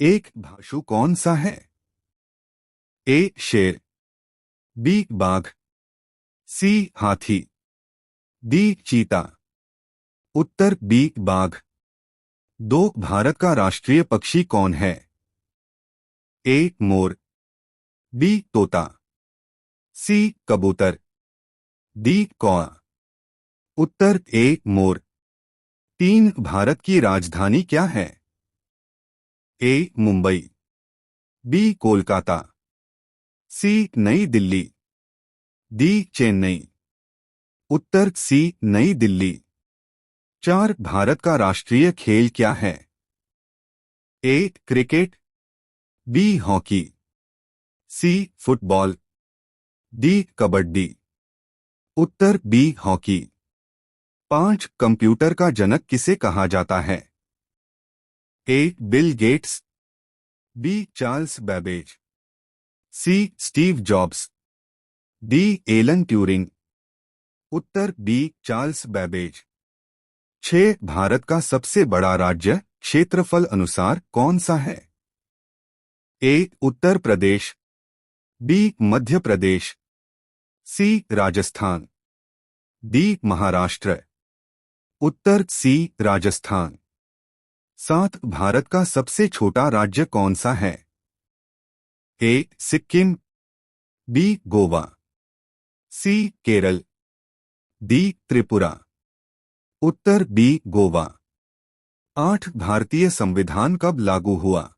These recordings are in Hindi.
एक भाषु कौन सा है? ए शेर, बी बाघ, सी हाथी, डी चीता। उत्तर बी बाघ। दो, भारत का राष्ट्रीय पक्षी कौन है? ए मोर, बी तोता, सी कबूतर, डी कौआ। उत्तर ए मोर। तीन, भारत की राजधानी क्या है? A Mumbai, B Kolkata, C New Delhi, D Chennai. उत्तर सी नई दिल्ली। चार, भारत का राष्ट्रीय खेल क्या है? A cricket, B hockey, C football, D kabaddi. उत्तर बी हॉकी। पांच, कंप्यूटर का जनक किसे कहा जाता है? A Bill Gates, B Charles Babbage, C Steve Jobs, D Alan Turing. उत्तर बी चार्ल्स बैबेज। 6, भारत का सबसे बड़ा राज्य क्षेत्रफल अनुसार कौन सा है? ए उत्तर प्रदेश, बी मध्य प्रदेश, सी राजस्थान, डी महाराष्ट्र। उत्तर सी राजस्थान। 7, भारत का सबसे छोटा राज्य कौन सा है? ए सिक्किम, बी गोवा, सी केरल, डी त्रिपुरा। उत्तर बी गोवा। 8, भारतीय संविधान कब लागू हुआ?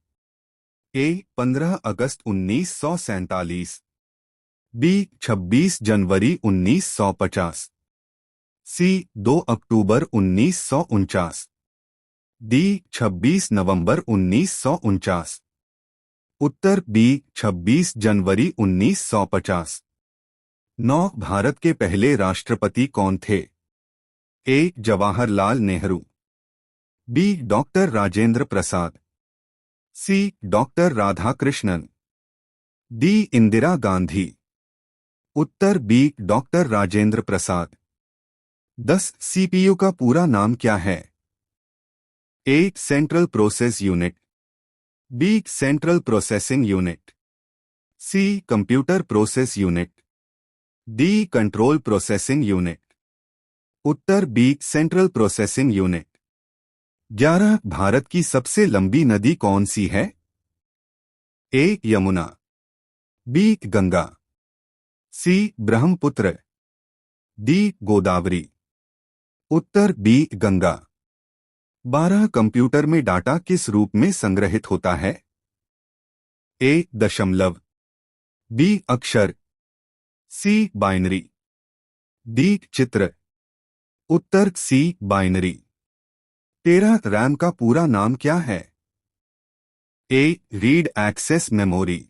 ए 15 अगस्त 1947, बी 26 जनवरी 1950, सी 2 अक्टूबर 1949, डी 26 नवंबर 1949। उत्तर बी 26 जनवरी 1950। 9, भारत के पहले राष्ट्रपति कौन थे? ए Jawaharlal Nehru, B doctor Rajendra Prasad, C doctor Radhakrishnan, D Indira Gandhi. उत्तर B doctor Rajendra Prasad. 10, CPU का पूरा नाम क्या है? A central process unit, B central processing unit, C computer process unit, D control processing unit. उत्तर B central processing unit. 11, Bharat की सबसे लंबी नदी कौन सी है? A Yamuna, B Ganga, C Brahmaputra, D Godavari. उत्तर बी गंगा। 12, कंप्यूटर में डाटा किस रूप में संग्रहित होता है? ए दशमलव, बी अक्षर, सी बाइनरी, डी चित्र। उत्तर सी बाइनरी। 13, रैम का पूरा नाम क्या है? A read access memory,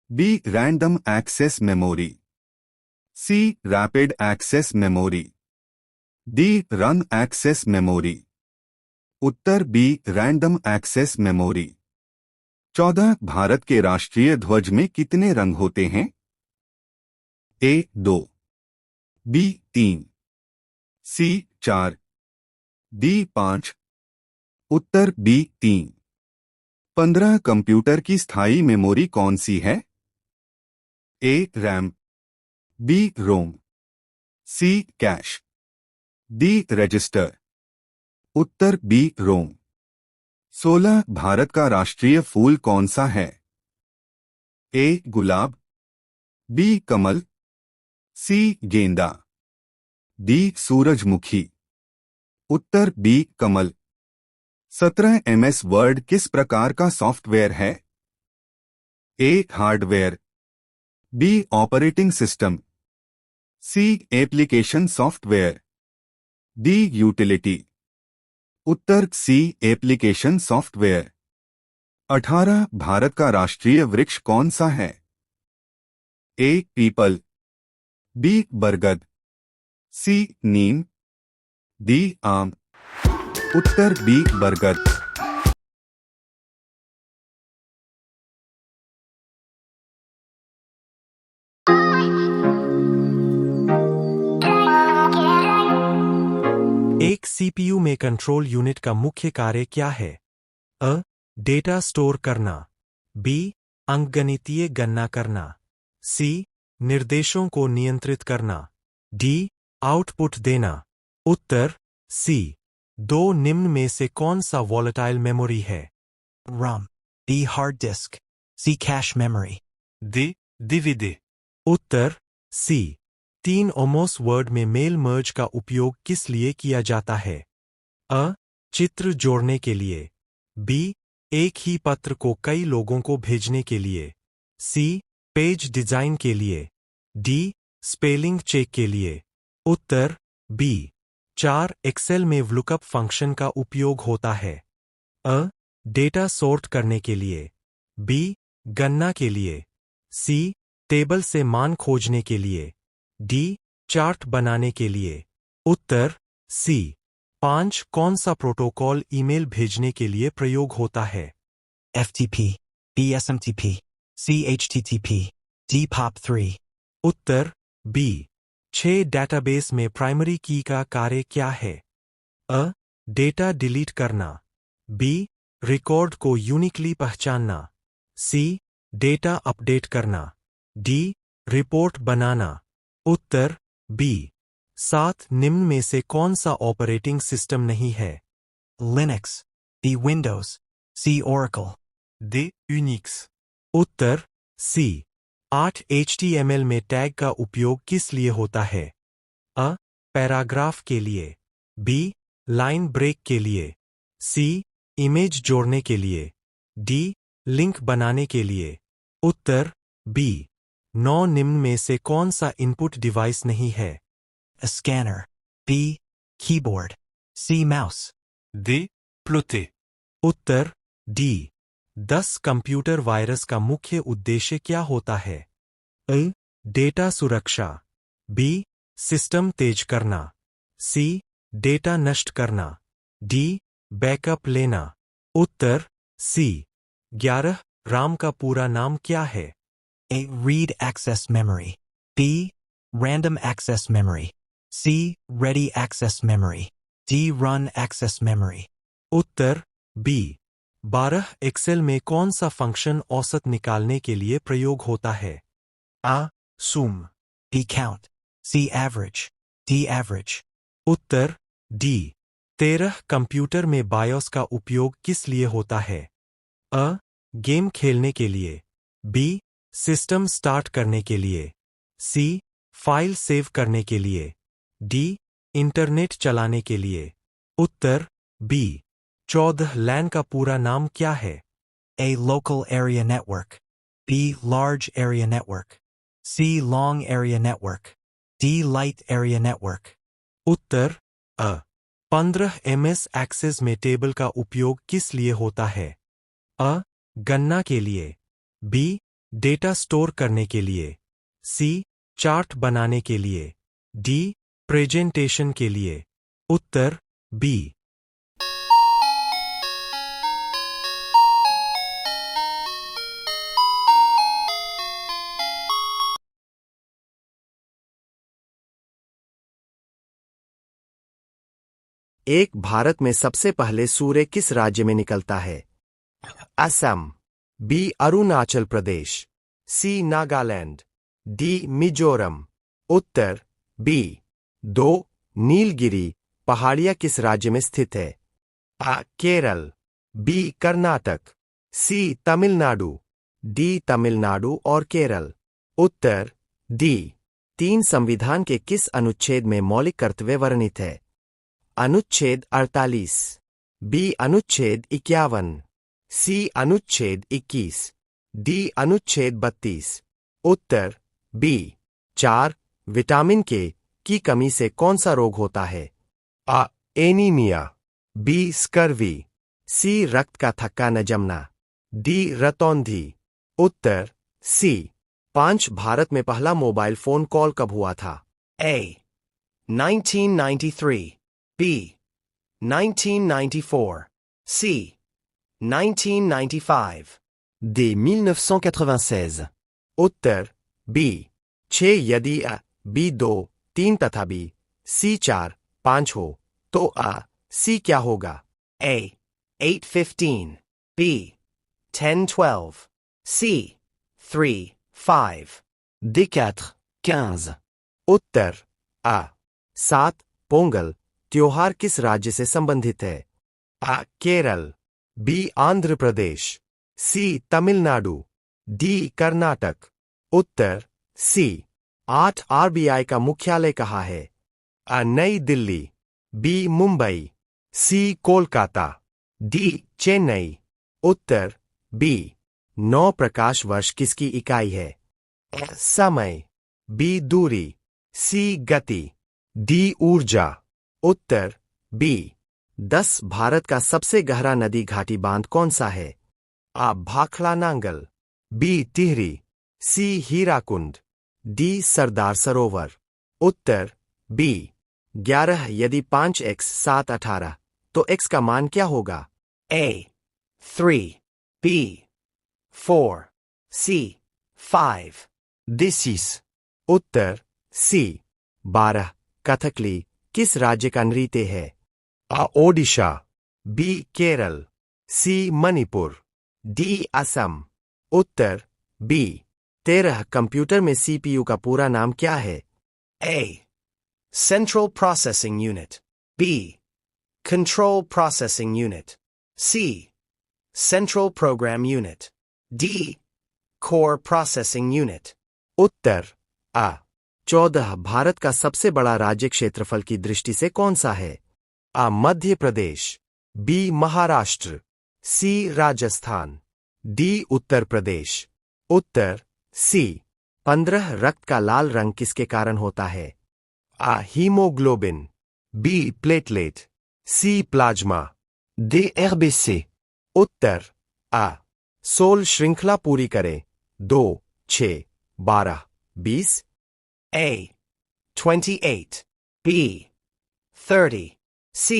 B random access memory, C rapid access memory, D run access memory. उत्तर B random access memory. 14, Bharat के राष्ट्रीय ध्वज में कितने रंग होते हैं? A 2, B 3, C 4, D 5। उत्तर बी 3। 15, कंप्यूटर की स्थायी मेमोरी कौन सी है? A RAM, B ROM, C cache, D register. उत्तर बी रोम। 16, भारत का राष्ट्रीय फूल कौन सा है? ए गुलाब, बी कमल, सी गेंदा, डी सूरजमुखी। उत्तर बी कमल। 17, एमएस वर्ड किस प्रकार का सॉफ्टवेयर है? A hardware, B operating system, C application software, D utility. उत्तर सी एप्लीकेशन सॉफ्टवेयर। 18, भारत का राष्ट्रीय वृक्ष कौन सा है? ए पीपल, बी बरगद, सी नीम, डी आम। उत्तर बी बरगद। एक सीपीयू में कंट्रोल यूनिट का मुख्य कार्य क्या है? अ. डेटा स्टोर करना, बी अंकगणितीय गणना करना, सी निर्देशों को नियंत्रित करना, डी आउटपुट देना। उत्तर सी। दो निम्न में से कौन सा वॉलेटाइल मेमोरी है? RAM. B. Hard disk. C. Cache memory. D. DVD. उत्तर सी। 3 ओमोस वर्ड में मेल मर्ज का उपयोग किस लिए किया जाता है? अ चित्र जोड़ने के लिए, बी एक ही पत्र को कई लोगों को भेजने के लिए, सी पेज डिजाइन के लिए, डी स्पेलिंग चेक के लिए। उत्तर बी। 4 एक्सेल में व्लुकअप फंक्शन का उपयोग होता है। अ डेटा सॉर्ट करने के लिए, बी गणना के लिए, सी टेबल से मान खोजने के लिए, डी चार्ट बनाने के लिए। उत्तर सी। 5 कौन सा प्रोटोकॉल ईमेल भेजने के लिए प्रयोग होता है? FTP. B. SMTP. C. HTTP. D. POP3. उत्तर बी। 6 डेटाबेस में प्राइमरी की का कार्य क्या है? अ डेटा डिलीट करना, बी रिकॉर्ड को यूनिकली पहचानना, सी डेटा अपडेट करना, डी रिपोर्ट बनाना। उत्तर बी। 7 निम्न में से कौन सा ऑपरेटिंग सिस्टम नहीं है? Linux. B. Windows. C. Oracle. D. Unix. उत्तर सी। 8 HTML में टैग का उपयोग किस लिए होता है? अ पैराग्राफ के लिए, बी लाइन ब्रेक के लिए, सी इमेज जोड़ने के लिए, डी लिंक बनाने के लिए। उत्तर बी। 9 निम्न में से कौन सा इनपुट डिवाइस नहीं है? A scanner. B. Keyboard. C. Mouse. D. Plotter. Uttar D. 10 computer virus का मुख्य उद्देश्य क्या होता है? अ डेटा सुरक्षा, बी सिस्टम तेज करना, सी डेटा नष्ट करना, डी बैकअप लेना। उत्तर सी। 11 राम का पूरा नाम क्या है? A. Read access memory. B. Random access memory. C. Ready access memory. D. Run access memory. Uttar B. 12 Excel में कौन सा फंक्शन औसत निकालने के लिए प्रयोग होता है? आ सुम, B. Count. C. Average. D. Average. उत्तर डी। 13 कंप्यूटर में बायोस का उपयोग किस लिए होता है? अ गेम खेलने के लिए, बी सिस्टम स्टार्ट करने के लिए, सी फाइल सेव करने के लिए, डी इंटरनेट चलाने के लिए। उत्तर बी। 14 लैन का पूरा नाम क्या है? A. Local area network. B. Large area network. C. Long area network. D. Light area network. Uttar a 15 MS access में टेबल का उपयोग किस लिए होता है? अ गणना के लिए, बी डेटा स्टोर करने के लिए, सी चार्ट बनाने के लिए, डी प्रेजेंटेशन के लिए। उत्तर बी। एक भारत में सबसे पहले सूर्य किस राज्य में निकलता है? असम, बी अरुणाचल प्रदेश, सी नागालैंड, डी मिजोरम। उत्तर बी। 2 नीलगिरी पहाड़ियां किस राज्य में स्थित है? आ केरल, बी कर्नाटक, सी तमिलनाडु, डी तमिलनाडु और केरल। उत्तर डी। 3 संविधान के किस अनुच्छेद में मौलिक कर्तव्य वर्णित है? अनुच्छेद 48, बी अनुच्छेद 51, सी अनुच्छेद 21, डी अनुच्छेद 32। उत्तर बी। 4 विटामिन के की कमी से कौन सा रोग होता है? आ एनीमिया, बी स्कर्वी, सी रक्त का थक्का न जमना, डी रतौंधी। उत्तर सी। 5 भारत में पहला मोबाइल फोन कॉल कब हुआ था? A. 1993, B. 1994, C. 1995, D. 1996। Uttar B। 6 यदि A, B 2, 3 तथा B, C 4, 5 हो तो A, C क्या होगा? A. 815, B. 10-12. C. 3-5. D4, 15. उत्तर आ. 7. पोंगल त्योहार किस राज्य से संबंधित है? आ. केरल. बी. आंध्र प्रदेश. सी. तमिलनाडु. डी. कर्नाटक. उत्तर सी. 8. आरबीआई का मुख्यालय कहाँ है? आ. नई दिल्ली. बी. मुंबई. सी. कोलकाता. डी. चेन्नई. उत्तर बी. 9 प्रकाश वर्ष किसकी इकाई है? ए. समय. बी. दूरी. सी. गति. डी. ऊर्जा. उत्तर बी. 10. भारत का सबसे गहरा नदी घाटी बांध कौन सा है? आ. भाखड़ा नांगल. बी. टिहरी. सी. हीराकुंड. डी. सरदार सरोवर. उत्तर बी. 11. यदि 5x 7 18 तो x का मान क्या होगा? A. 3. B. 4. C. 5. D6. Uttar C. 12. Kathakali किस राज्य का नृत्य है? आ. ओडिशा. बी. केरल. सी. मणिपुर. डी. असम. उत्तर बी. 13. कंप्यूटर में CPU का पूरा नाम क्या है? A. Central Processing Unit. B. Control Processing Unit. C. Central Program Unit. D. Core Processing Unit. उत्तर आ. 14. भारत का सबसे बड़ा राज्य क्षेत्रफल की दृष्टि से कौन सा है? आ. मध्य प्रदेश. बी. महाराष्ट्र. सी. राजस्थान. डी. उत्तर प्रदेश. उत्तर सी. 15. रक्त का लाल रंग किसके कारण होता है? आ. हीमोग्लोबिन. बी. प्लेटलेट. सी. प्लाज्मा. D. RBC. उत्तर आ. 16 श्रृंखला पूरी करें. 2, 6, 12, 20. A. 28. B. 30. C.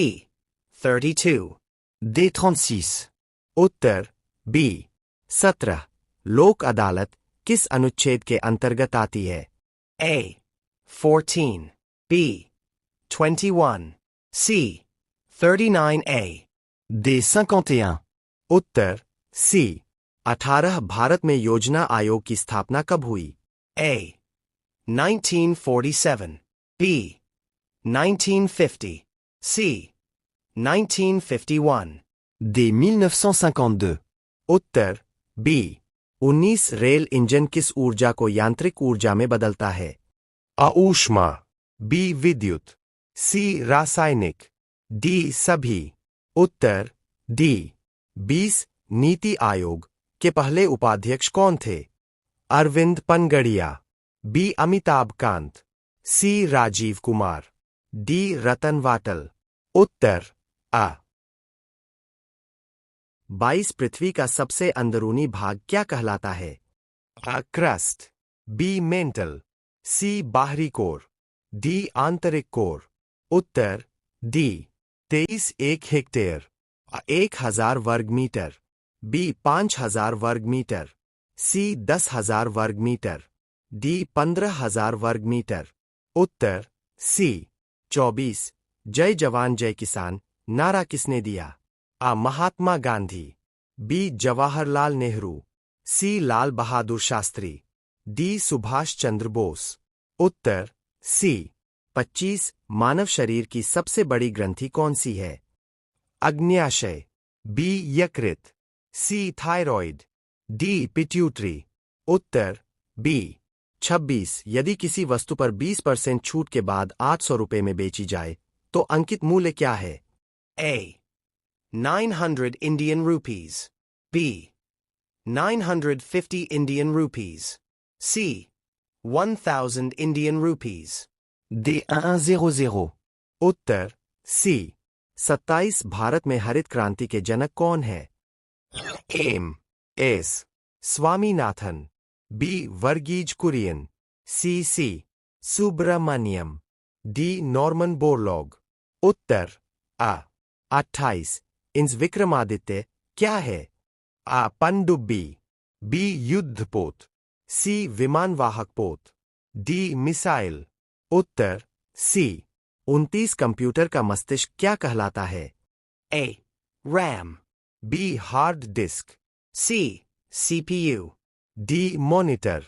32. D36. Uttar B. 17. लोक अदालत किस अनुच्छेद के अंतर्गत आती है? A. 14. B. 21. C. 39A. D51. उत्तर सी. 18. भारत में योजना आयोग की स्थापना कब हुई? A. 1947. B. 1950. C. 1951. D. 1952. Uttar B. 19. Rail engine किस ऊर्जा को यांत्रिक ऊर्जा में बदलता है? आ. ऊष्मा. बी. विद्युत. सी. रासायनिक. डी. सभी. उत्तर डी. 20. नीति आयोग के पहले उपाध्यक्ष कौन थे? अरविंद पनगड़िया. बी. अमिताभ कांत. सी. राजीव कुमार. डी. रतन वाटल. उत्तर आ. 22. पृथ्वी का सबसे अंदरूनी भाग क्या कहलाता है? आ. क्रस्ट. बी. मेंटल. सी. बाहरी कोर. डी. आंतरिक कोर. उत्तर डी. 23. 1 हेक्टेयर. आ. 1000 वर्ग मीटर. बी. 5000 वर्ग मीटर. सी. 10,000 वर्ग मीटर. डी. 15,000 वर्ग मीटर. उत्तर सी. 24. जय जवान जय किसान नारा किसने दिया? आ. महात्मा गांधी. बी. जवाहरलाल नेहरू. सी. लाल बहादुर शास्त्री. डी. सुभाष चंद्र बोस. उत्तर सी. 25. मानव शरीर की सबसे बड़ी ग्रंथि कौन सी है? अग्न्याशय. बी. यकृत. सी. थायराइड. डी. पिट्यूटरी. उत्तर बी. 26. यदि किसी वस्तु पर 20% छूट के बाद 800 रुपये में बेची जाए तो अंकित मूल्य क्या है? A. 900 Indian rupees. B. 950 Indian rupees. C. 1000 Indian rupees. D1100. उत्तर सी. 27. भारत में हरित क्रांति के जनक कौन है? M. S. Swaminathan. B. Verghese Kurien. C. Subramaniam. D. Norman Borlaug. उत्तर आ. 28. इंस विक्रमादित्य क्या है? आ. पनडुब्बी. बी. युद्धपोत. सी. विमानवाहक पोत. डी. मिसाइल. उत्तर सी. 29. कंप्यूटर का मस्तिष्क क्या कहलाता है? A. RAM. B hard disk, C. CPU. D monitor.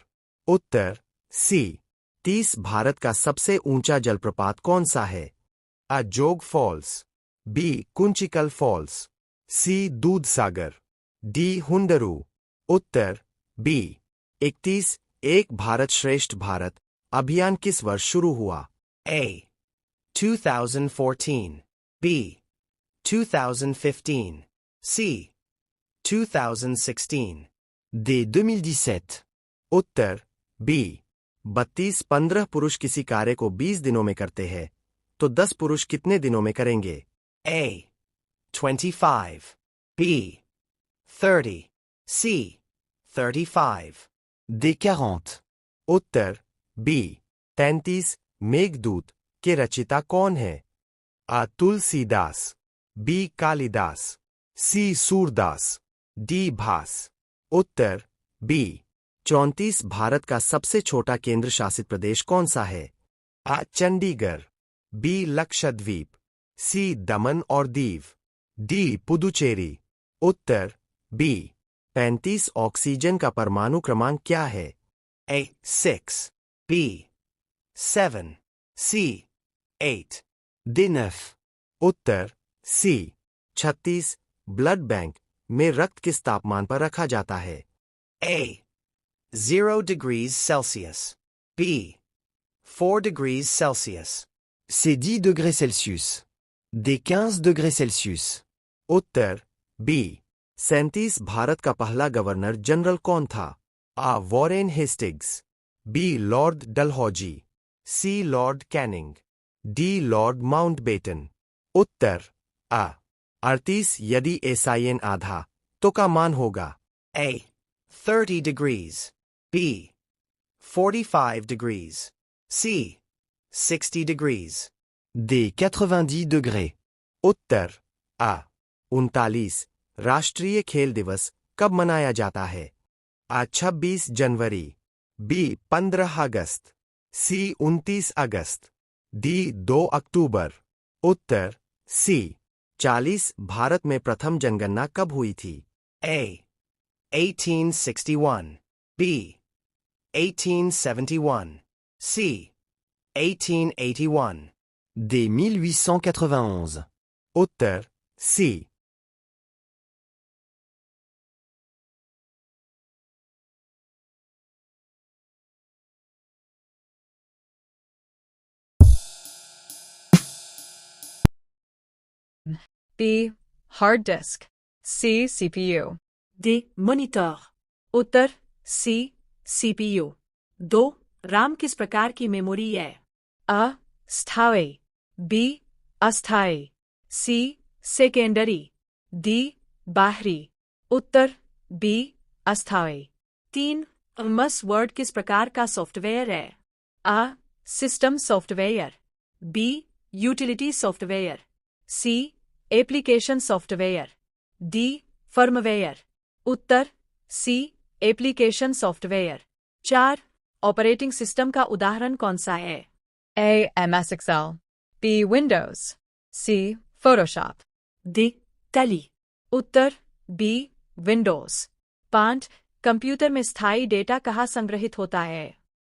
उत्तर सी। 30 भारत का सबसे ऊंचा जलप्रपात कौन सा है? अ Jog falls, B Kunchikal falls, C Dudh Sagar, D Hundru. उत्तर बी। 31 एक भारत श्रेष्ठ भारत अभियान किस वर्ष शुरू हुआ? A. 2014. B. 2015. C. 2016. D. 2017. Uttar B. 32 15 पुरुष किसी कार्य को 20 दिनों में करते हैं, तो 10 पुरुष कितने दिनों में करेंगे? A. 25. B. 30. C. 35. D. 40. Uttar B. 33 Meghdoot के रचिता कौन है? अ तुलसीदास, बी कालिदास, सी सूरदास, डी भास। उत्तर बी। 34 भारत का सबसे छोटा केंद्र शासित प्रदेश कौन सा है? अ चंडीगढ़, बी लक्षद्वीप, सी दमन और दीव, डी पुदुचेरी। उत्तर बी। 35 ऑक्सीजन का परमाणु क्रमांक क्या है? A. 6. B. 7. C. 8. D. 9. Uttar C. 36 blood bank में रक्त किस तापमान पर रखा जाता है? A. 0 degrees Celsius. B. 4 degrees Celsius. C. 10 degrés Celsius. D. 15 degrés Celsius. उत्तर बी। 37 भारत का पहला गवर्नर जनरल कौन था? आ Warren Hastings, B Lord Dalhousie, C Lord Canning, D Lord Mountbatten. उत्तर आ। 38 यदि एसआईएन आधा तो का मान होगा? A. 30 degrees. B. 45 degrees. C. 60 degrees. D. 90 degrés. उत्तर आ। 39 राष्ट्रीय खेल दिवस कब मनाया जाता है? आ 26 जनवरी, बी 15 अगस्त, सी 29 अगस्त, डी 2 अक्टूबर। उत्तर सी। 40 भारत में प्रथम जनगणना कब हुई थी? A. 1861. B. 1871. C. 1881. D. 1891. उत्तर C. B. Hard disk. C. CPU. D. Monitor. उत्तर सी सीपीयू। 2 राम किस प्रकार की मेमोरी है? A. स्थायी. B. अस्थायी. C. सेकेंडरी. D. बाहरी. उत्तर B. अस्थायी। 3 एमएस वर्ड किस प्रकार का सॉफ्टवेयर है? A. System software. B. Utility software, C. Application software. D. Firmware. Uttar C. Application software. 4 operating system का उदाहरण कौन सा है? A. MS Excel. B. Windows. C. Photoshop. D. Tally. उत्तर B. Windows. 5 कंप्यूटर में स्थायी डेटा कहाँ संग्रहित होता है?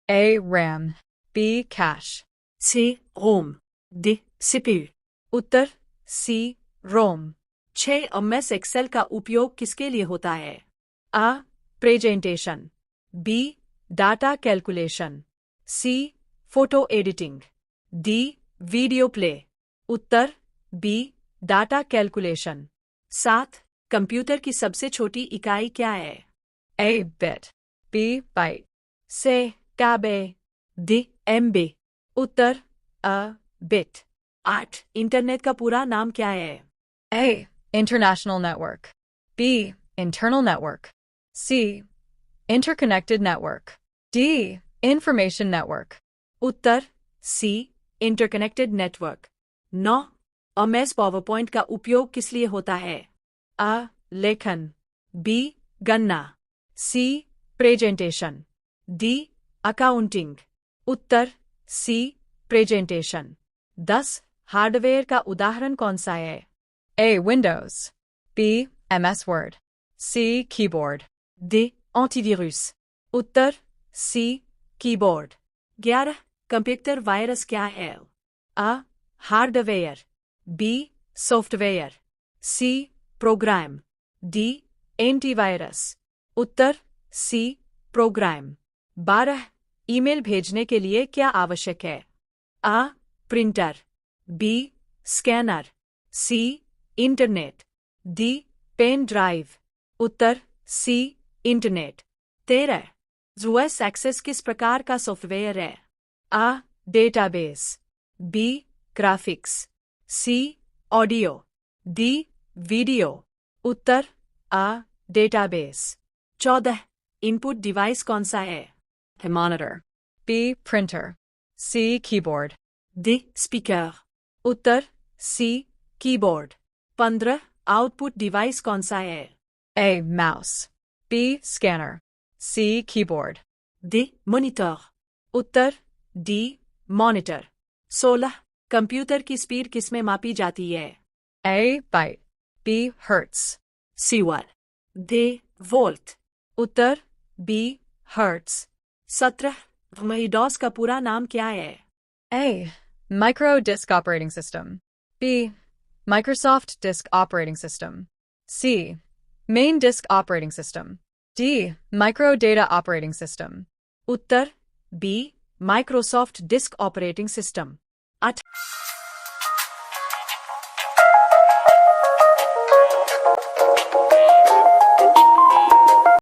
A. RAM. B. Cache. C. Rome. D. CPU. Uttar C. ROM. 6 MS Excel का उपयोग किसके लिए होता है? A. Presentation. B. Data calculation. C. Photo editing. D. Video play. Uttar B. Data calculation. 7 computer की सबसे छोटी इकाई क्या है? A. Bit. B. Byte. C. KB. D. MB। Uttar A. Bit. 8 internet का पूरा नाम क्या है? A. International Network. B. Internal Network. C. Interconnected Network. D. Information Network. Uttar C. Interconnected network. 9 MS PowerPoint का उपयोग किस लिए होता है? A. लेखन. B. गणना। C. प्रेजेंटेशन. D. अकाउंटिंग। उत्तर C. प्रेजेंटेशन. 10 हार्डवेयर का उदाहरण कौन सा है? A. Windows. B. MS Word. C. Keyboard. D. Antivirus. उत्तर C. कीबोर्ड। 11. कंप्यूटर वायरस क्या है? A. Hardware, B. Software, C. Program, D. Antivirus. उत्तर C. प्रोग्राम। 12. ईमेल भेजने के लिए क्या आवश्यक है? A. Printer, B. Scanner, C. Internet, D. Pen drive. उत्तर C. इंटरनेट। 13. ZOS एक्सेस किस प्रकार का सॉफ्टवेयर है? A. Database, B. Graphics, C. Audio, D. Video. उत्तर A. डेटाबेस। 14. इनपुट डिवाइस कौन सा है? Monitor. B. Printer. C. Keyboard. D. Speaker. उत्तर C. कीबोर्ड। 15. आउटपुट डिवाइस कौन सा है? A. Mouse. B. Scanner. C. Keyboard. D. Monitor. उत्तर D. मॉनिटर। 16. कंप्यूटर की स्पीड किसमें मापी जाती है? A. Byte. B. Hertz. C. watt. D. Volt. उत्तर B. हर्ट्ज। 17. MS-DOS का पूरा नाम क्या है? A. Micro Disk Operating System. B. Microsoft Disk Operating System. C. Main Disk Operating System. D. Micro Data Operating System. Uttar B. Microsoft disk operating system. 8.